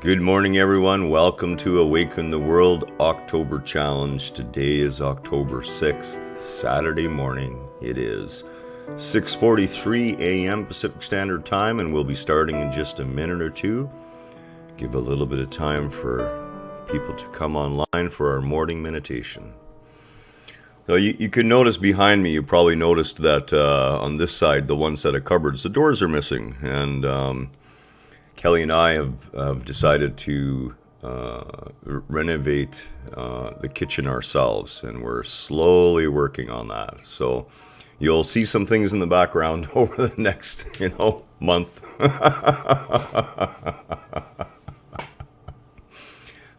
Good morning, everyone. Welcome to Awaken the World October Challenge. Today is October 6th, Saturday morning. It is 6:43 a.m. Pacific Standard Time, and we'll be starting in just a minute or two. Give a little bit of time for people to come online for our morning meditation. So you can notice behind me, you probably noticed that on this side, the one set of cupboards, the doors are missing, and Kelly and I have decided to renovate the kitchen ourselves, and we're slowly working on that. So you'll see some things in the background over the next, month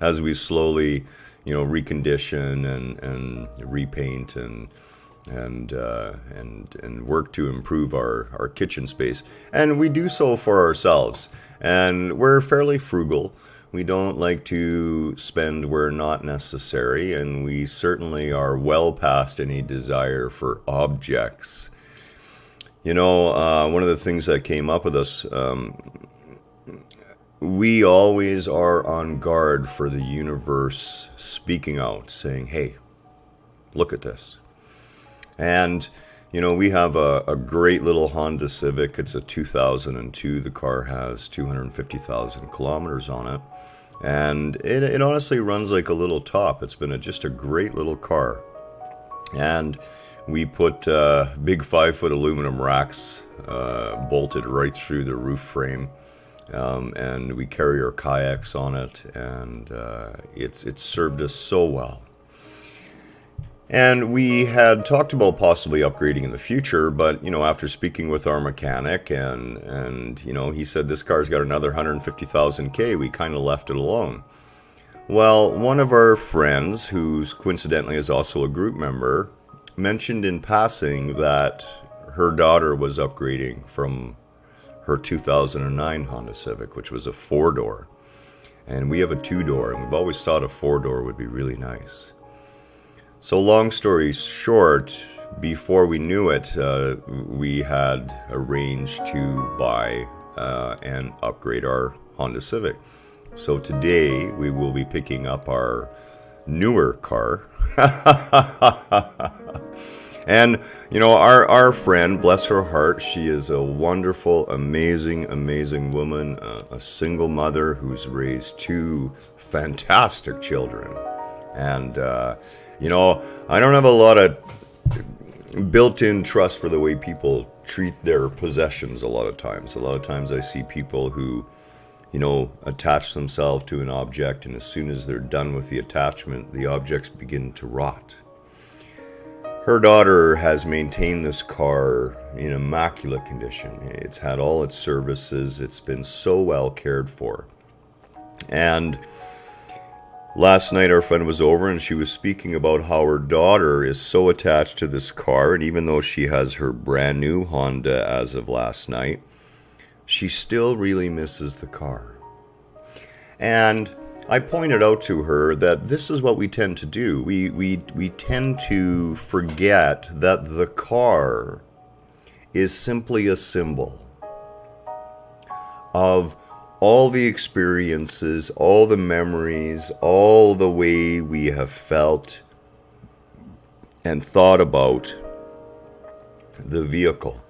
as we slowly, recondition and repaint and work to improve our kitchen space. And we do so for ourselves. And we're fairly frugal. We don't like to spend where not necessary, and we certainly are past any desire for objects. One of the things that came up with us, we always are on guard for the universe speaking out, saying, hey, look at this. And, we have a great little Honda Civic. It's a 2002. The car has 250,000 kilometers on it. And it honestly runs like a little top. It's been just a great little car. And we put big 5-foot aluminum racks bolted right through the roof frame. And we carry our kayaks on it. And it's served us so well. And we had talked about possibly upgrading in the future, but, after speaking with our mechanic and he said this car's got another 150,000 K, we kind of left it alone. Well, one of our friends, who coincidentally is also a group member, mentioned in passing that her daughter was upgrading from her 2009 Honda Civic, which was a 4-door. And we have a 2-door, and we've always thought a 4-door would be really nice. So long story short, before we knew it, we had arranged to buy and upgrade our Honda Civic. So today we will be picking up our newer car. And, our friend, bless her heart, she is a wonderful, amazing woman, a single mother who's raised 2 fantastic children. And, I don't have a lot of built-in trust for the way people treat their possessions a lot of times. A lot of times I see people who, attach themselves to an object, and as soon as they're done with the attachment, the objects begin to rot. Her daughter has maintained this car in immaculate condition. It's had all its services. It's been so well cared for. And last night our friend was over, and she was speaking about how her daughter is so attached to this car, and even though she has her brand new Honda as of last night, she still really misses the car. And I pointed out to her that this is what we tend to do. We tend to forget that the car is simply a symbol of all the experiences, all the memories, all the way we have felt and thought about the vehicle.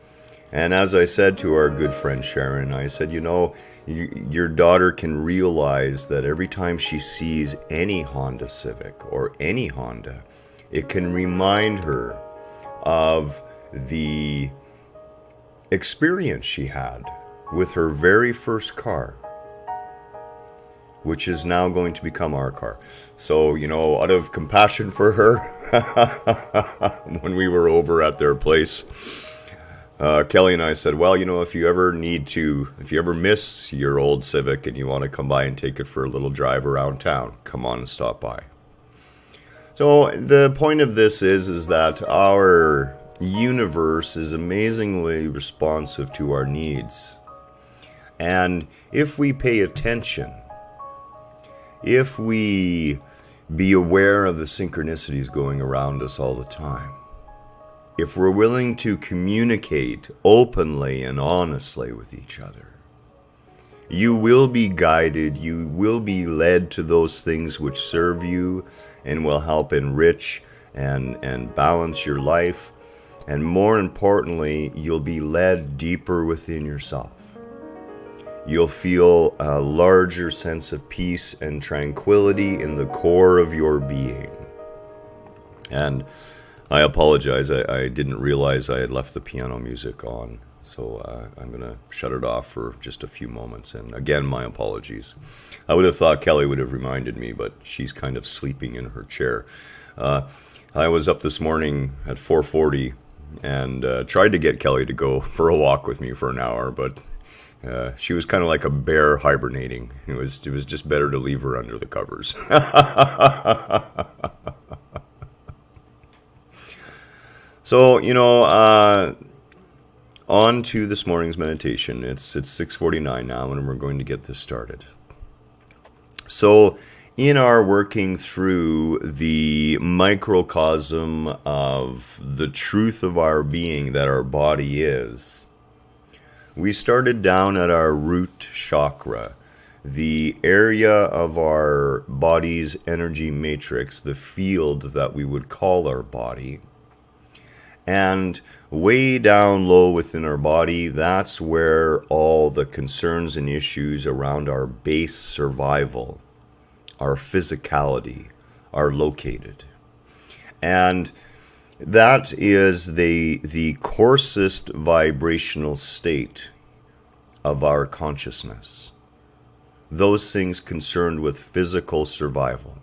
And as I said to our good friend Sharon, I said, your daughter can realize that every time she sees any Honda Civic or any Honda, it can remind her of the experience she had with her very first car, which is now going to become our car. So, out of compassion for her, when we were over at their place, Kelly and I said, well, if you ever miss your old Civic and you want to come by and take it for a little drive around town, come on and stop by. So the point of this is that our universe is amazingly responsive to our needs. And if we pay attention, if we be aware of the synchronicities going around us all the time, if we're willing to communicate openly and honestly with each other, You will be guided, you will be led to those things which serve you and will help enrich and balance your life. And more importantly, you'll be led deeper within yourself. You'll feel a larger sense of peace and tranquility in the core of your being. And I apologize, I didn't realize I had left the piano music on. So I'm going to shut it off for just a few moments. And again, my apologies. I would have thought Kelly would have reminded me, but she's kind of sleeping in her chair. I was up this morning at 4:40 and tried to get Kelly to go for a walk with me for an hour, but she was kind of like a bear hibernating. It was just better to leave her under the covers. So, on to this morning's meditation. It's 6:49 now, and we're going to get this started. So, in our working through the microcosm of the truth of our being that our body is, we started down at our root chakra, the area of our body's energy matrix, the field that we would call our body. And way down low within our body, that's where all the concerns and issues around our base survival, our physicality, are located. And that is the coarsest vibrational state of our consciousness. Those things concerned with physical survival.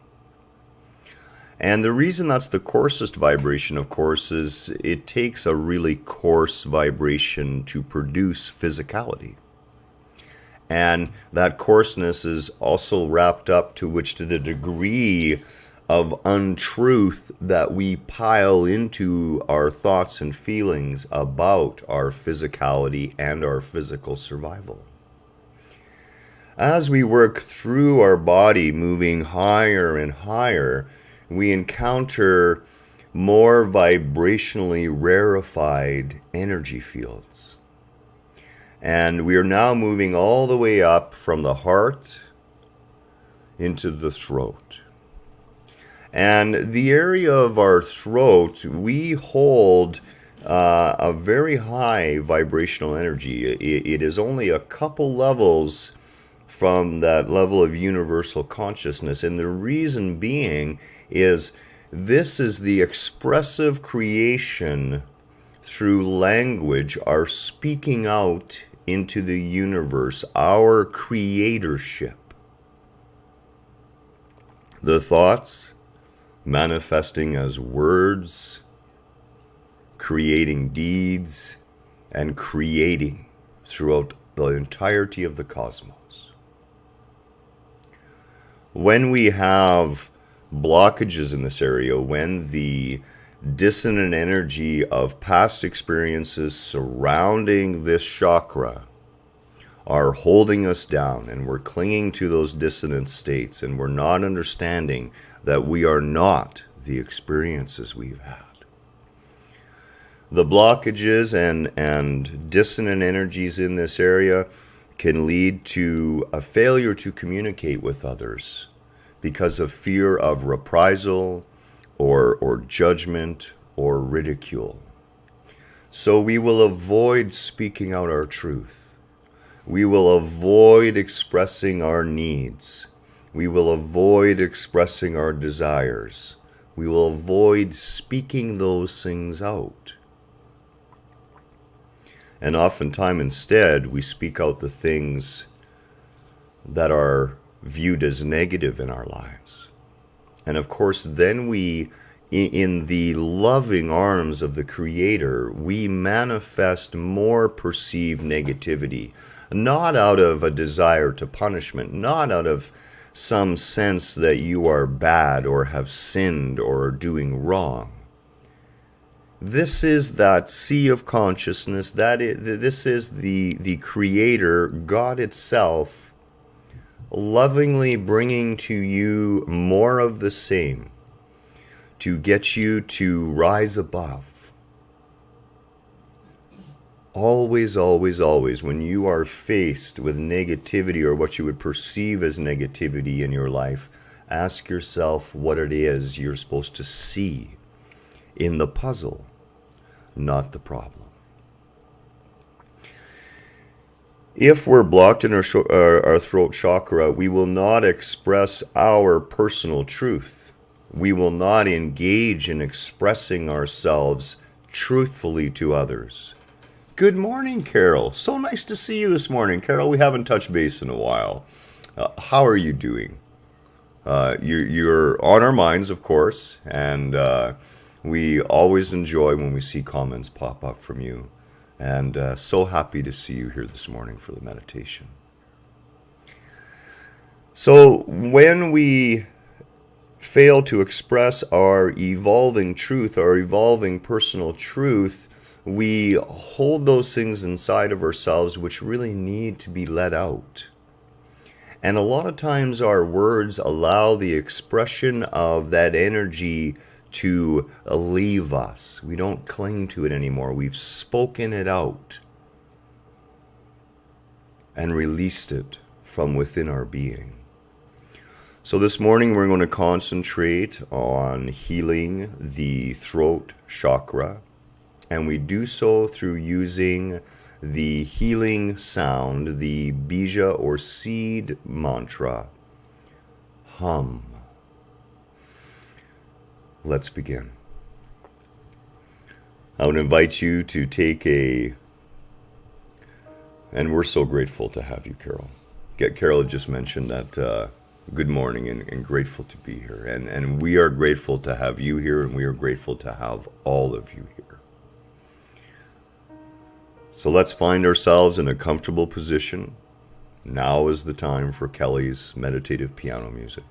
And the reason that's the coarsest vibration, of course, is it takes a really coarse vibration to produce physicality. And that coarseness is also wrapped up to the degree of untruth that we pile into our thoughts and feelings about our physicality and our physical survival. As we work through our body, moving higher and higher, we encounter more vibrationally rarefied energy fields. And we are now moving all the way up from the heart into the throat. And the area of our throat, we hold a very high vibrational energy. It is only a couple levels from that level of universal consciousness. And the reason being is this is the expressive creation through language, our speaking out into the universe, our creatorship. The thoughts manifesting as words, creating deeds, and creating throughout the entirety of the cosmos. When we have blockages in this area, when the dissonant energy of past experiences surrounding this chakra are holding us down, and we're clinging to those dissonant states, and we're not understanding that we are not the experiences we've had. The blockages and dissonant energies in this area can lead to a failure to communicate with others because of fear of reprisal or judgment or ridicule. So we will avoid speaking out our truth. We will avoid expressing our needs. We will avoid expressing our desires. We will avoid speaking those things out. And oftentimes instead, we speak out the things that are viewed as negative in our lives. And of course, then we, in the loving arms of the Creator, we manifest more perceived negativity, not out of a desire to punishment, not out of some sense that you are bad or have sinned or are doing wrong. This is that sea of consciousness, this is the Creator, God itself, lovingly bringing to you more of the same to get you to rise above Always, always, always, when you are faced with negativity or what you would perceive as negativity in your life, ask yourself what it is you're supposed to see in the puzzle, not the problem. If we're blocked in our throat chakra, we will not express our personal truth. We will not engage in expressing ourselves truthfully to others. Good morning, Carol. So nice to see you this morning. Carol, we haven't touched base in a while. How are you doing? You're on our minds, of course, and we always enjoy when we see comments pop up from you. And so happy to see you here this morning for the meditation. So when we fail to express our evolving truth, our evolving personal truth, we hold those things inside of ourselves which really need to be let out. And a lot of times our words allow the expression of that energy to leave us. We don't cling to it anymore. We've spoken it out and released it from within our being. So this morning we're going to concentrate on healing the throat chakra, and we do so through using the healing sound, the bija or seed mantra, hum. Let's begin. I would invite you to take and we're so grateful to have you, Carol. Carol just mentioned that good morning and grateful to be here. And we are grateful to have you here, and we are grateful to have all of you here. So let's find ourselves in a comfortable position. Now is the time for Kelly's meditative piano music.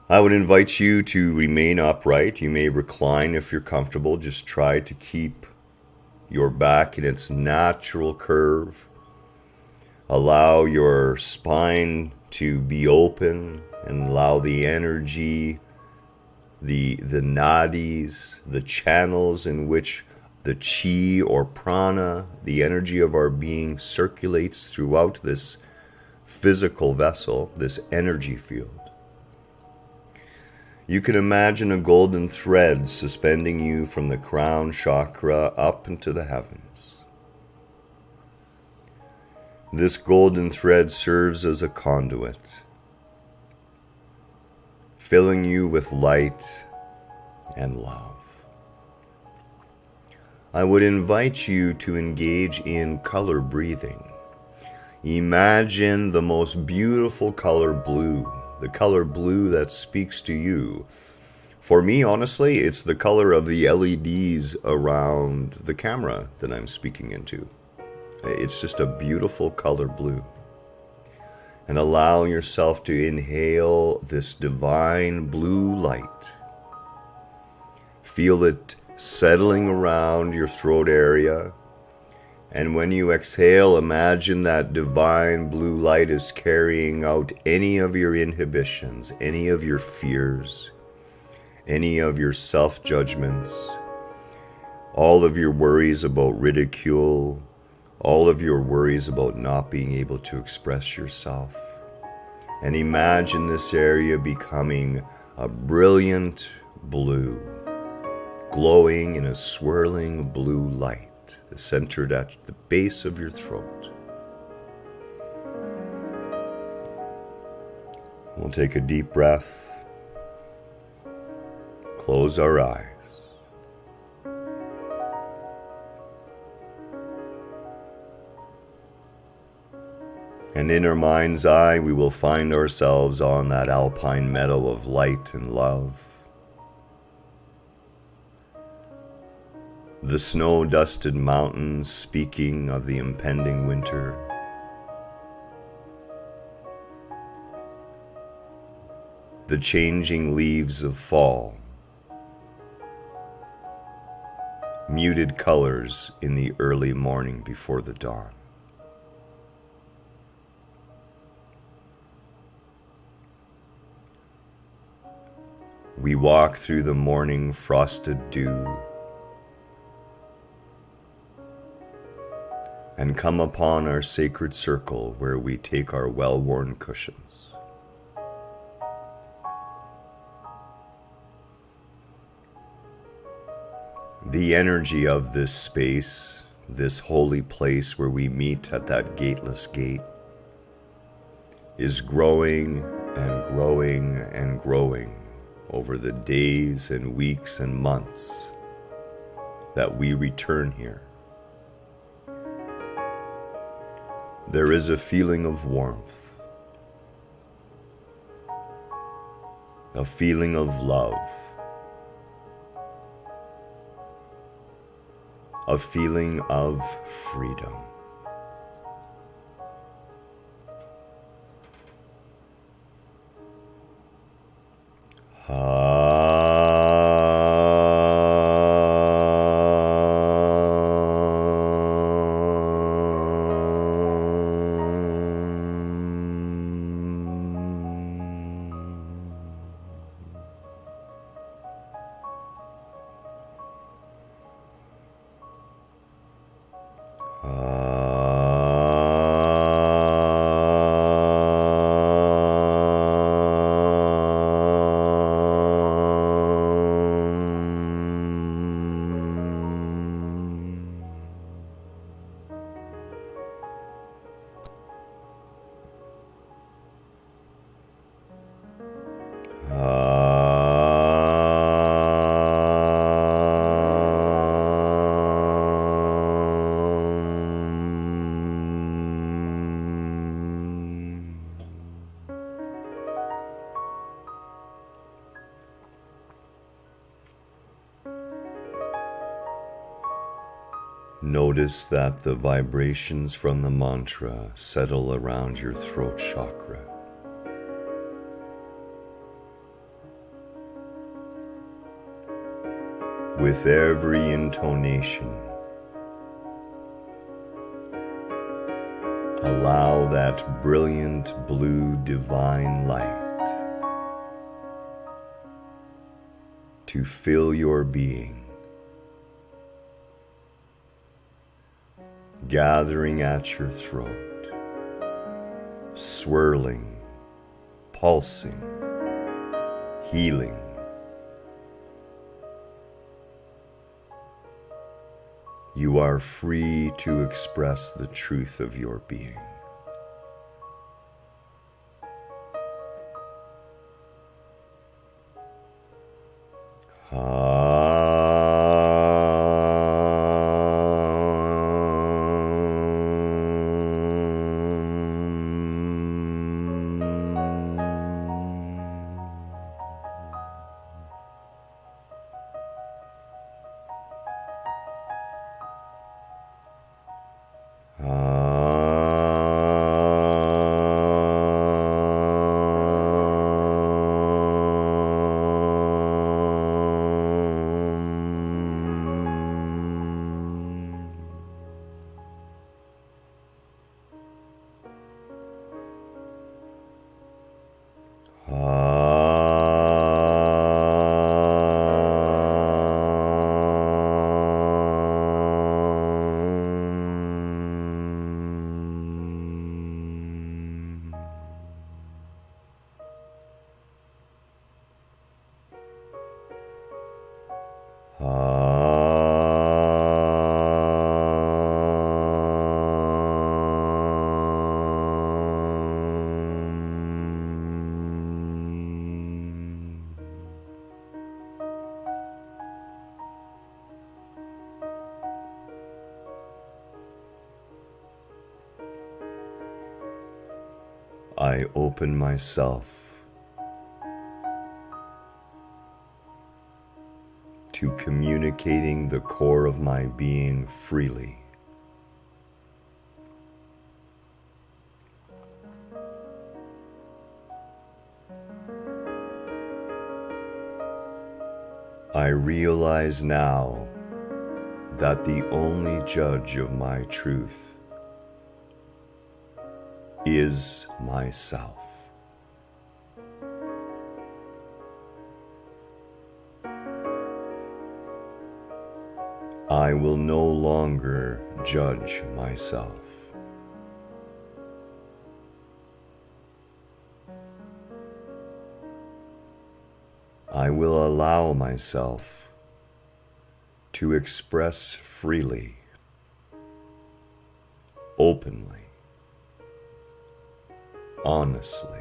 I would invite you to remain upright. You may recline if you're comfortable. Just try to keep your back in its natural curve. Allow your spine to be open and allow the energy, the nadis, the channels in which the chi or prana, the energy of our being, circulates throughout this physical vessel, this energy field. You can imagine a golden thread suspending you from the crown chakra up into the heavens. This golden thread serves as a conduit, filling you with light and love. I would invite you to engage in color breathing. Imagine the most beautiful color blue, the color blue that speaks to you. For me, honestly, it's the color of the LEDs around the camera that I'm speaking into. It's just a beautiful color blue. And allow yourself to inhale this divine blue light. Feel it settling around your throat area. And when you exhale, imagine that divine blue light is carrying out any of your inhibitions, any of your fears, any of your self-judgments, all of your worries about ridicule, all of your worries about not being able to express yourself. And imagine this area becoming a brilliant blue, glowing in a swirling blue light, centered at the base of your throat. We'll take a deep breath, close our eyes. And in our mind's eye, we will find ourselves on that alpine meadow of light and love. The snow-dusted mountains speaking of the impending winter. The changing leaves of fall. Muted colors in the early morning before the dawn. We walk through the morning frosted dew. and come upon our sacred circle where we take our well-worn cushions. The energy of this space, this holy place where we meet at that gateless gate, is growing and growing and growing over the days and weeks and months that we return here. There is a feeling of warmth, a feeling of love, a feeling of freedom. Notice that the vibrations from the mantra settle around your throat chakra. With every intonation, allow that brilliant blue divine light to fill your being, gathering at your throat, swirling, pulsing, healing. You are free to express the truth of your being. I open myself to communicating the core of my being freely. I realize now that the only judge of my truth is myself. I will no longer judge myself. I will allow myself to express freely, openly, honestly.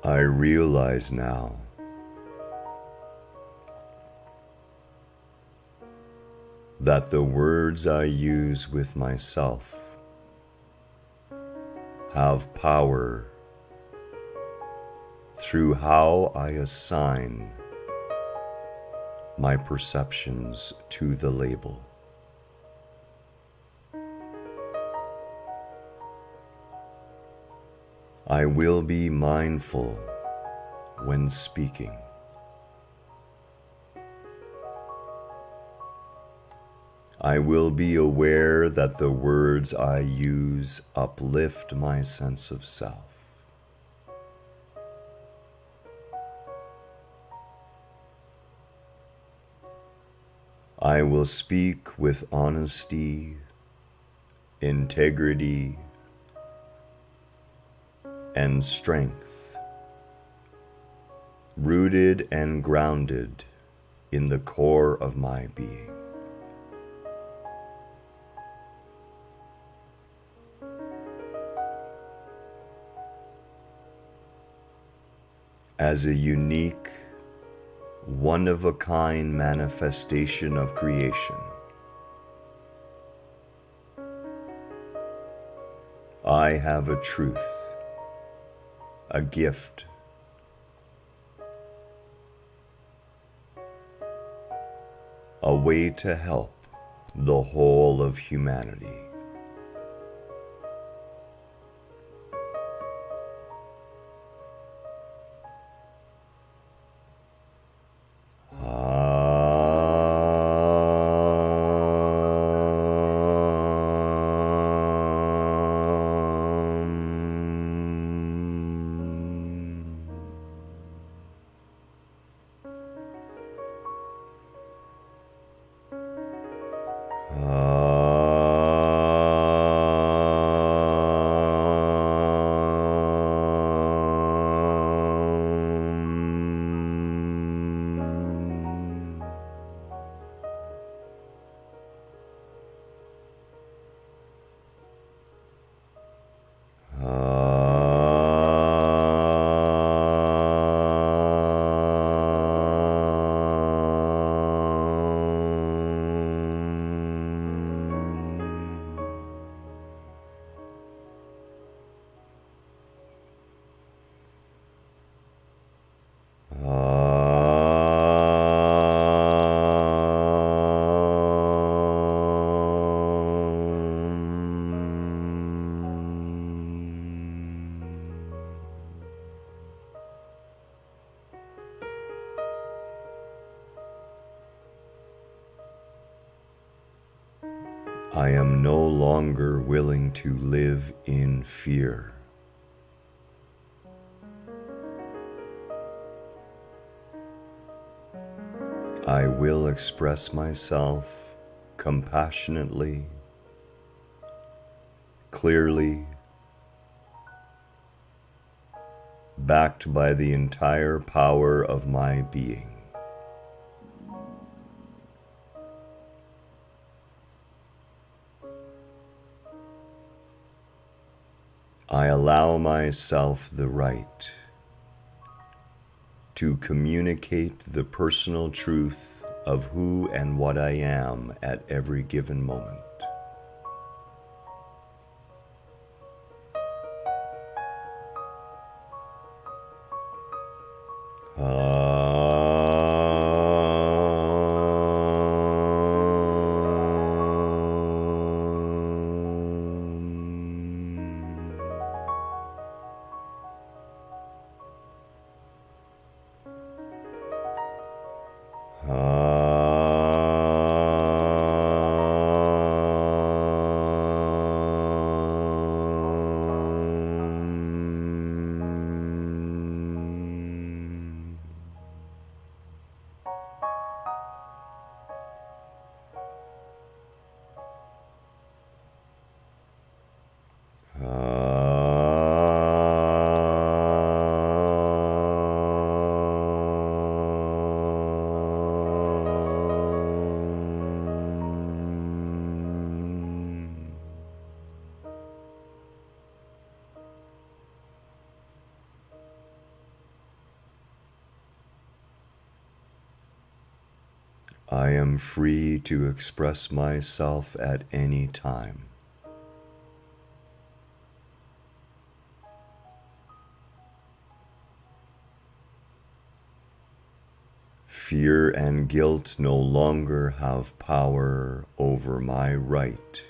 I realize now that the words I use with myself have power through how I assign my perceptions to the label. I will be mindful when speaking. I will be aware that the words I use uplift my sense of self. I will speak with honesty, integrity, and strength, rooted and grounded in the core of my being. As a unique, one-of-a-kind manifestation of creation, I have a truth, a gift, a way to help the whole of humanity. I am no longer willing to live in fear. I will express myself compassionately, clearly, backed by the entire power of my being. I allow myself the right to communicate the personal truth of who and what I am at every given moment. I am free to express myself at any time. Fear and guilt no longer have power over my right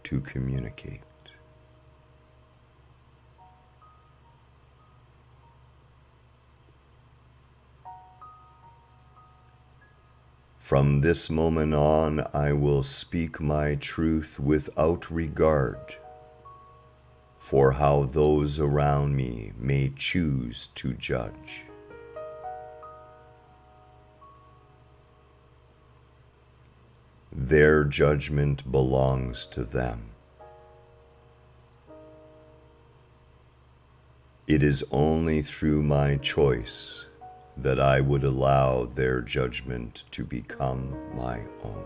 to communicate. From this moment on, I will speak my truth without regard for how those around me may choose to judge. Their judgment belongs to them. It is only through my choice that I would allow their judgment to become my own.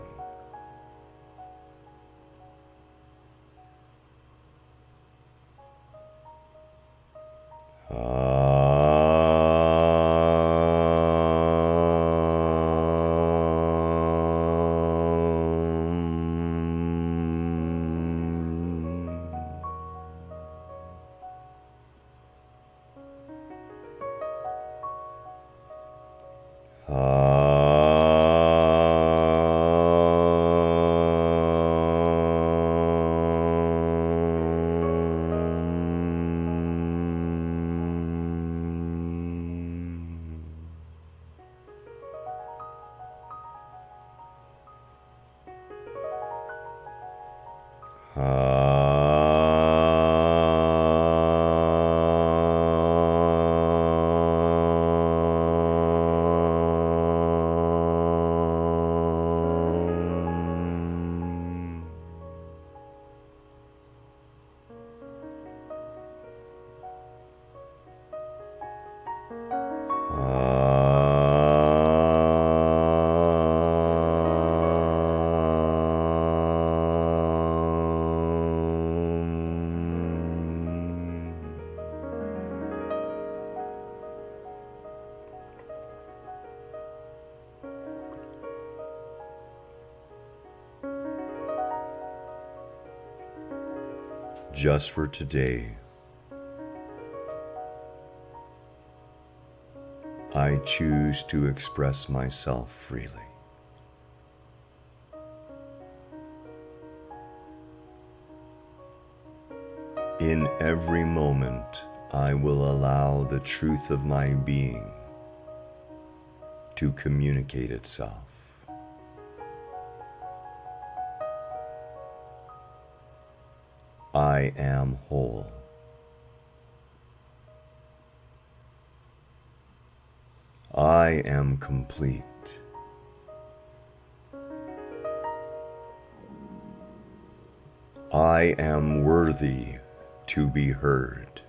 Just for today, I choose to express myself freely. In every moment, I will allow the truth of my being to communicate itself. I am whole. I am complete. I am worthy to be heard.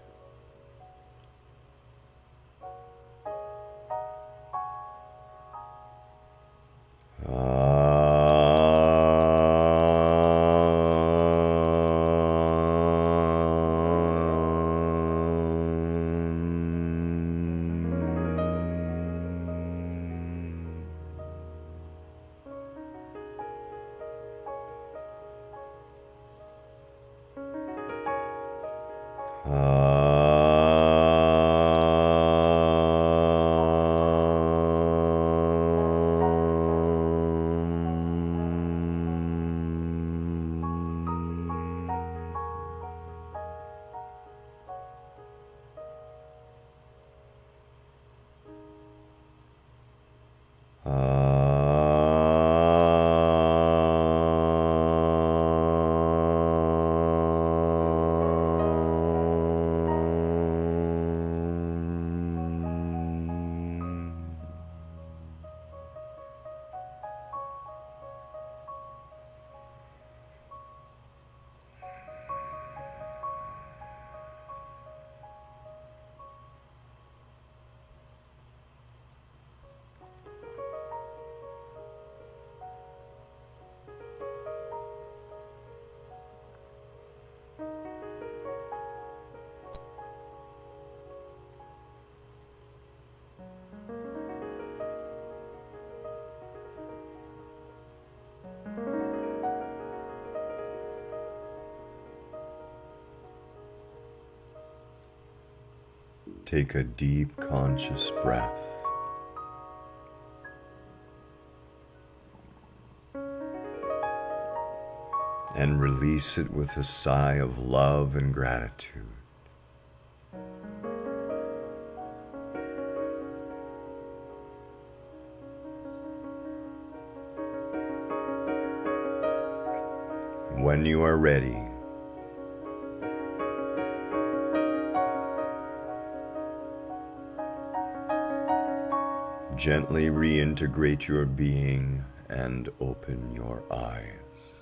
Take a deep, conscious breath. And release it with a sigh of love and gratitude. When you are ready, gently reintegrate your being and open your eyes.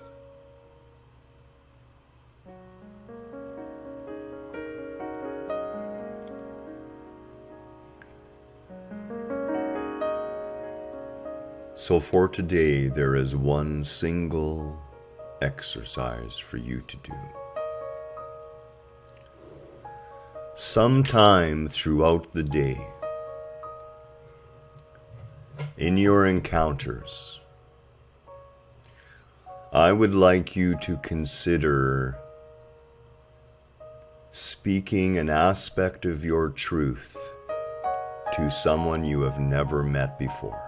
So for today, there is one single exercise for you to do. Sometime throughout the day, in your encounters, I would like you to consider speaking an aspect of your truth to someone you have never met before.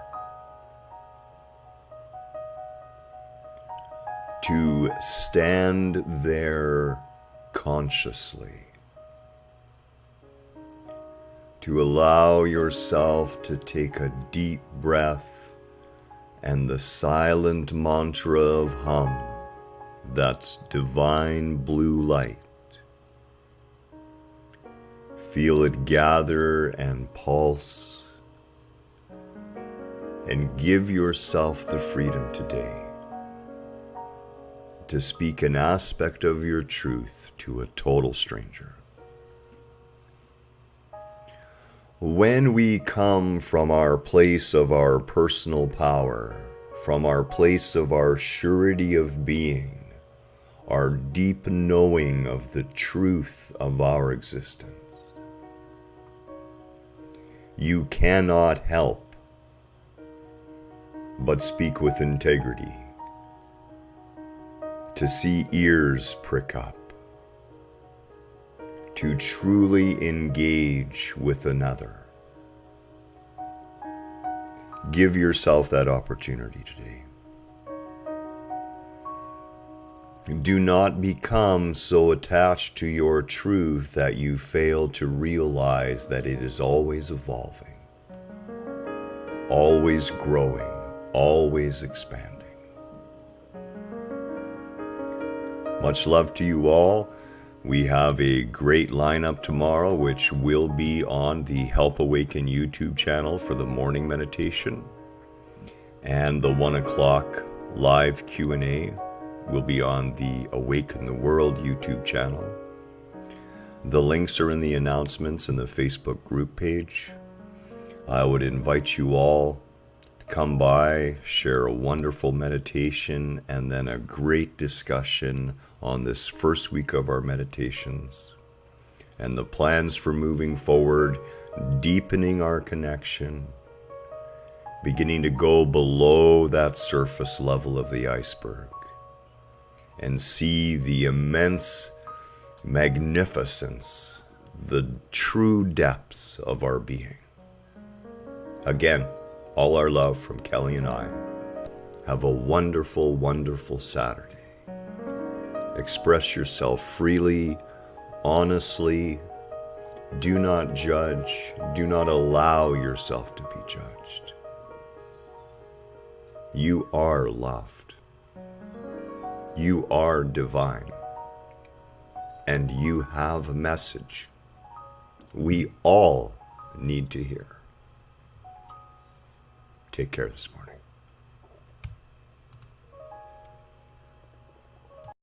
To stand there consciously. To allow yourself to take a deep breath and the silent mantra of hum, that's divine blue light. Feel it gather and pulse, and give yourself the freedom today to speak an aspect of your truth to a total stranger. When we come from our place of our personal power, from our place of our surety of being, our deep knowing of the truth of our existence, you cannot help but speak with integrity, to see ears prick up, to truly engage with another. Give yourself that opportunity today. Do not become so attached to your truth that you fail to realize that it is always evolving, always growing, always expanding. Much love to you all. We have a great lineup tomorrow, which will be on the Help Awaken YouTube channel for the morning meditation. And the 1 o'clock live Q&A will be on the Awaken the World YouTube channel. The links are in the announcements in the Facebook group page. I would invite you all to come by, share a wonderful meditation, and then a great discussion on this first week of our meditations and the plans for moving forward, deepening our connection, beginning to go below that surface level of the iceberg and see the immense magnificence, the true depths of our being. Again, all our love from Kelly and I. Have a wonderful, wonderful Saturday. Express yourself freely, honestly. Do not judge. Do not allow yourself to be judged. You are loved. You are divine. And you have a message we all need to hear. Take care this morning.